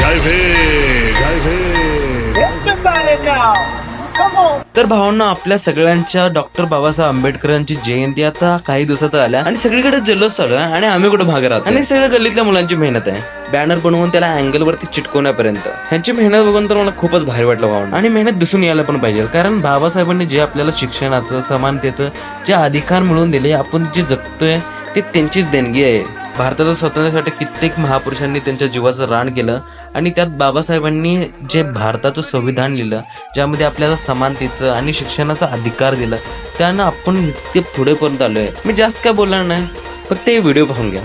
जय भीम जय भीम। तर भावांना, आपल्या सगळ्यांच्या डॉक्टर बाबासाहेब आंबेडकरांची जयंती आता काही दिवसात आल्या आणि सगळीकडे जल्लोष चालू आहे आणि आम्ही कुठे भाग राहतो आणि सगळ्या गल्लीतल्या मुलांची मेहनत आहे. बॅनर बनवून त्याला अँगल वरती चिटकवण्यापर्यंत ह्यांची मेहनत बघून तर मला खूपच भारी वाटलं भावांना. आणि मेहनत दिसून यायला पण पाहिजे, कारण बाबासाहेबांनी जे आपल्याला शिक्षणाचं, समानतेचं जे अधिकार मिळवून दिले, आपण जे जगतोय ते त्यांचीच देणगी आहे. भारताच्या स्वातंत्र्यासाठी कित्येक महापुरुषांनी त्यांच्या जीवाचं रान केलं आणि त्यात बाबासाहेबांनी जे भारताचं संविधान लिहिलं, ज्यामध्ये आपल्याला समानतेचं आणि शिक्षणाचा अधिकार दिला, त्यानं आपण इतके पुढेपर्यंत आलोय. मी जास्त काय बोलणार नाही, फक्त हे व्हिडिओ पाहून घ्या.